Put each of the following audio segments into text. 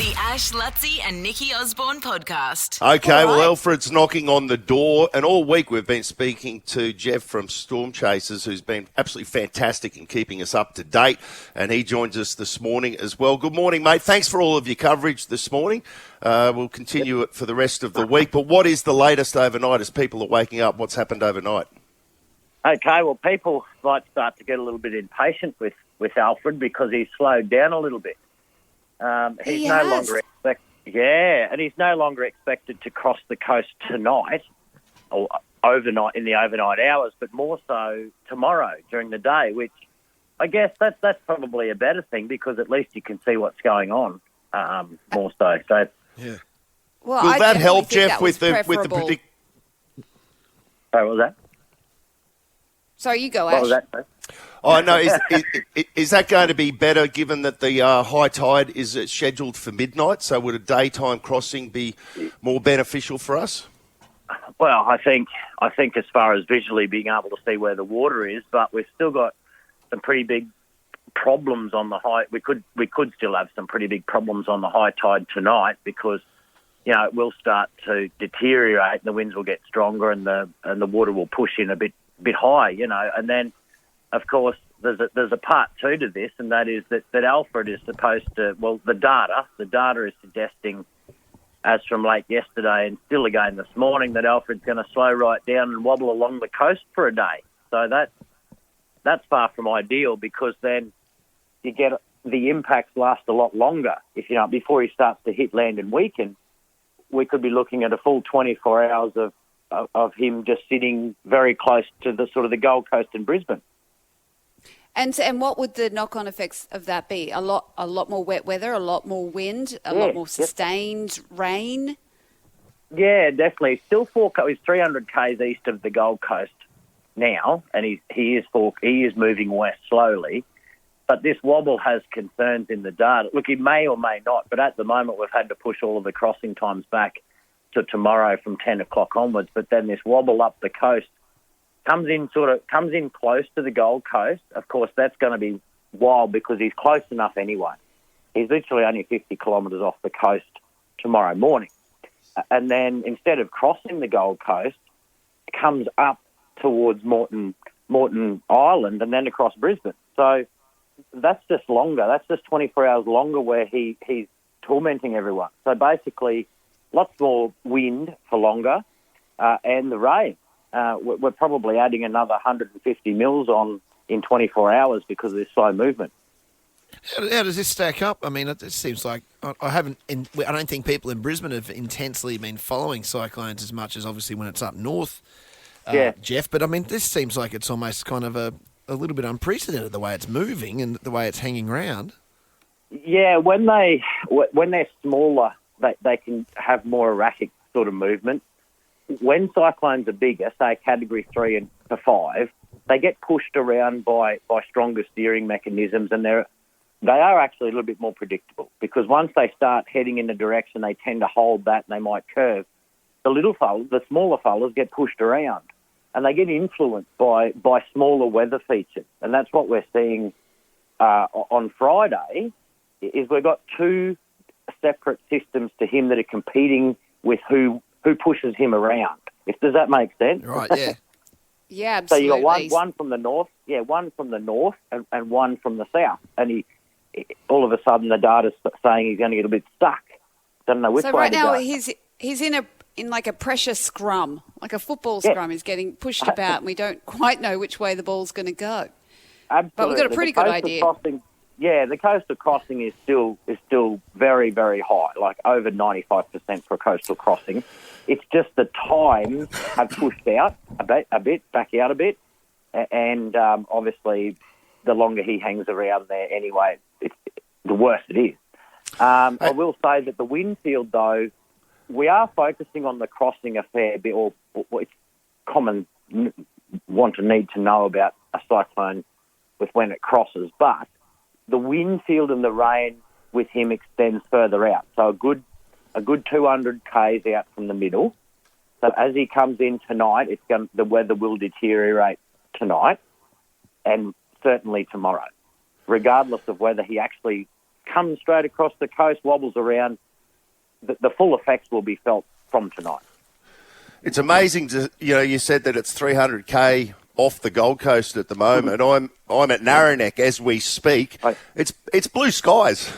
The Ash, Lutzi and Nikki Osborne podcast. Okay, well, Alfred's knocking on the door, and all week we've been speaking to Jeff from Storm Chasers, who's been absolutely fantastic in keeping us up to date, and he joins us this morning as well. Good morning, mate. Thanks for all of your coverage this morning. We'll continue it for the rest of the week, but what is the latest overnight as people are waking up? What's happened overnight? Okay, well, people might start to get a little bit impatient with Alfred because he's slowed down a little bit. He's no longer expected to cross the coast tonight or overnight in the overnight hours, but more so tomorrow during the day, which I guess that's probably a better thing because at least you can see what's going on more so. So yeah. Well, will that help, Jeff, with the predict? Sorry, what was that? Sorry, you go, Ash. What was that? Sorry? Oh, no, is that going to be better given that the high tide is scheduled for midnight? So would a daytime crossing be more beneficial for us? Well, I think as far as visually being able to see where the water is, but we've still got some pretty big problems on the high. We could still have some pretty big problems on the high tide tonight because, you know, it will start to deteriorate and the winds will get stronger and the water will push in a bit high, you know, and then, of course, there's a part two to this, and that is that Alfred is supposed to, well, the data is suggesting, as from late yesterday and still again this morning, that Alfred's going to slow right down and wobble along the coast for a day. So that's far from ideal because then you get the impacts last a lot longer. If you know, before he starts to hit land and weaken, we could be looking at a full 24 hours of him just sitting very close to the sort of the Gold Coast and Brisbane. And what would the knock-on effects of that be? A lot more wet weather, a lot more wind, a lot more sustained rain? Yeah, definitely. Still he's 300 k's east of the Gold Coast now, and he is moving west slowly. But this wobble has concerns in the data. Look, he may or may not, but at the moment we've had to push all of the crossing times back to tomorrow from 10 o'clock onwards. But then this wobble up the coast comes in close to the Gold Coast. Of course, that's going to be wild because he's close enough anyway. He's literally only 50 kilometres off the coast tomorrow morning. And then instead of crossing the Gold Coast, it comes up towards Moreton Island and then across Brisbane. So that's just longer. That's just 24 hours longer where he's tormenting everyone. So basically, lots more wind for longer and the rain. We're probably adding another 150 mils on in 24 hours because of this slow movement. How does this stack up? I mean, it seems like I don't think people in Brisbane have intensely been following cyclones as much as obviously when it's up north, Jeff. But I mean, this seems like it's almost kind of a little bit unprecedented the way it's moving and the way it's hanging around. Yeah, when they're smaller, they can have more erratic sort of movement. When cyclones are bigger, say Category 3 and 5, they get pushed around by stronger steering mechanisms, and they are actually a little bit more predictable because once they start heading in a direction, they tend to hold that and they might curve. The smaller fellas get pushed around, and they get influenced by smaller weather features, and that's what we're seeing on Friday. Is we've got two separate systems to him that are competing with who pushes him around. Does that make sense? Right, yeah. Yeah, absolutely. So you got one from the north, and one from the south. And he all of a sudden the data's saying he's going to get a bit stuck. Don't know which way to go. So right now he's in like a pressure scrum, like a football scrum. He's getting pushed about, and we don't quite know which way the ball's going to go. Absolutely. But we've got a pretty good idea. The coastal crossing is still very, very high, like over 95% for a coastal crossing. It's just the times have pushed out back out a bit, and obviously the longer he hangs around there anyway, the worse it is. I will say that the wind field, though, we are focusing on the crossing a fair bit, or it's common need to know about a cyclone with when it crosses, but the wind field and the rain with him extends further out. So a good 200 k's out from the middle. So as he comes in tonight, the weather will deteriorate tonight and certainly tomorrow, regardless of whether he actually comes straight across the coast, wobbles around. The full effects will be felt from tonight. It's amazing you said that it's 300k off the Gold Coast at the moment. I'm at Narrowneck as we speak. It's blue skies.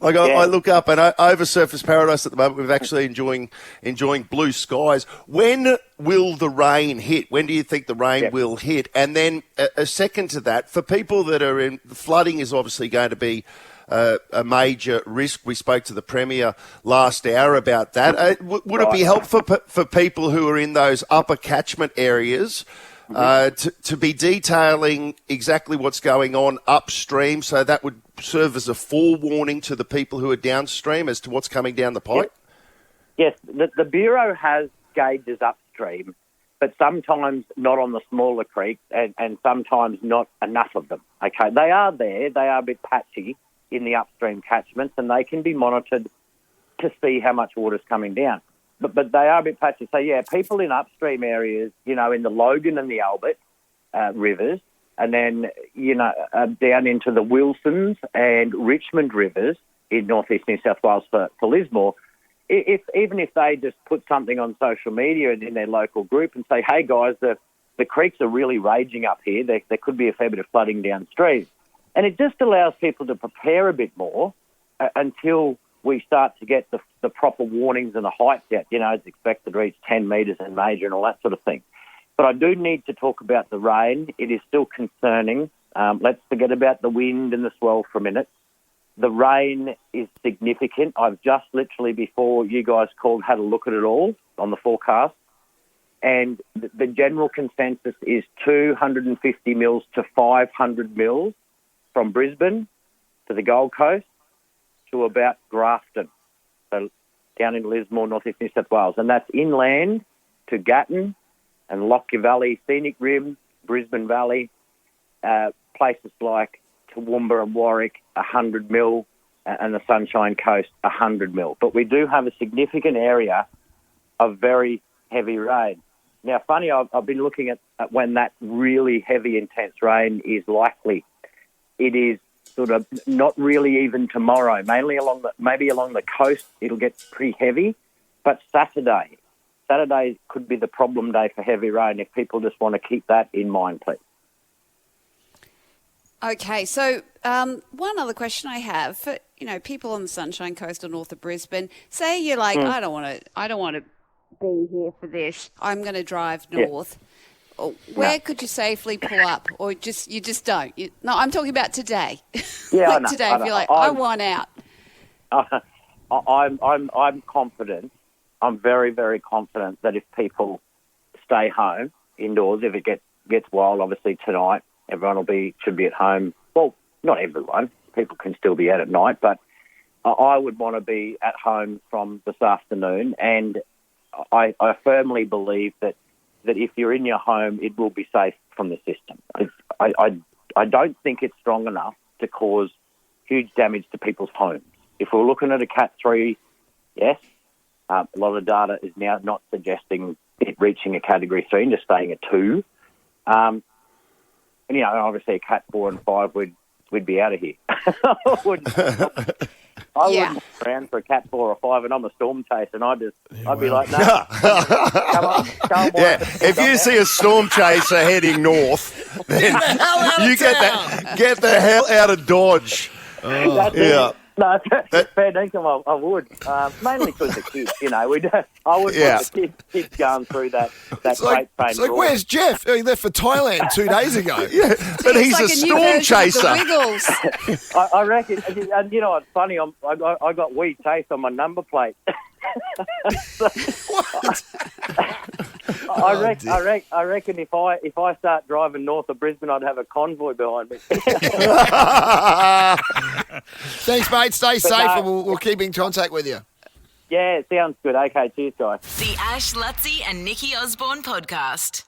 I look up and over Surfers Paradise at the moment, we're actually enjoying blue skies. When will the rain hit? When do you think the rain will hit? And then a second to that, for people that are in, flooding is obviously going to be a major risk. We spoke to the Premier last hour about that. Would it be helpful for people who are in those upper catchment areas to be detailing exactly what's going on upstream, so that would serve as a forewarning to the people who are downstream as to what's coming down the pipe? Yes, the Bureau has gauges upstream, but sometimes not on the smaller creeks and sometimes not enough of them. Okay, they are there. They are a bit patchy in the upstream catchments, and they can be monitored to see how much water's coming down. But they are a bit patchy. So, yeah, people in upstream areas, in the Logan and the Albert rivers, and then, down into the Wilsons and Richmond rivers in northeast New South Wales for Lismore, even if they just put something on social media and in their local group and say, hey, guys, the creeks are really raging up here. There could be a fair bit of flooding downstream. And it just allows people to prepare a bit more until we start to get the proper warnings and the heights out. It's expected to reach 10 metres in major and all that sort of thing. But I do need to talk about the rain. It is still concerning. Let's forget about the wind and the swell for a minute. The rain is significant. I've just literally, before you guys called, had a look at it all on the forecast. And the general consensus is 250 mils to 500 mils from Brisbane to the Gold Coast to about Grafton, so down in Lismore, northeast New South Wales. And that's inland to Gatton and Lockyer Valley, Scenic Rim, Brisbane Valley, places like Toowoomba and Warwick, 100 mil, and the Sunshine Coast, 100 mil. But we do have a significant area of very heavy rain. Now, funny, I've been looking at when that really heavy, intense rain is likely. It is sort of not really even tomorrow, mainly along the coast. It'll get pretty heavy, but Saturday could be the problem day for heavy rain. If people just want to keep that in mind, please. Okay, so one other question I have for people on the Sunshine Coast or north of Brisbane. Say you're like, I don't want to be here for this. I'm going to drive north. Yeah. Where could you safely pull up, or you just don't? No, I'm talking about today. Yeah, like today, if you're like, I want out. I'm confident. I'm very, very confident that if people stay home indoors, if it gets wild, obviously tonight everyone should be at home. Well, not everyone. People can still be out at night, but I would want to be at home from this afternoon, and I firmly believe that if you're in your home, it will be safe from the system. I don't think it's strong enough to cause huge damage to people's homes. If we're looking at a Cat 3, yes, a lot of data is now not suggesting it reaching a Category 3 and just staying at 2. And obviously a Cat 4 and 5, we'd be out of here. I wouldn't around for a Cat 4 or 5, and I'm a storm chaser, and I'd be like, no. come on. Yeah, if you see a storm chaser heading north, then you get the hell out of Dodge. That's it. No, fair dinkum, I would. Mainly because the kids, I wouldn't want the kids going through that great train. It's like, where's Jeff? He left for Thailand 2 days ago. Yeah, but he's like a storm chaser. I reckon, and what's funny, I got Wee Chase on my number plate. What? I reckon if I start driving north of Brisbane, I'd have a convoy behind me. Thanks, mate. Stay safe, and we'll keep in contact with you. Yeah, sounds good. Okay, cheers, guys. The Ash, Lutzi and Nikki Osborne podcast.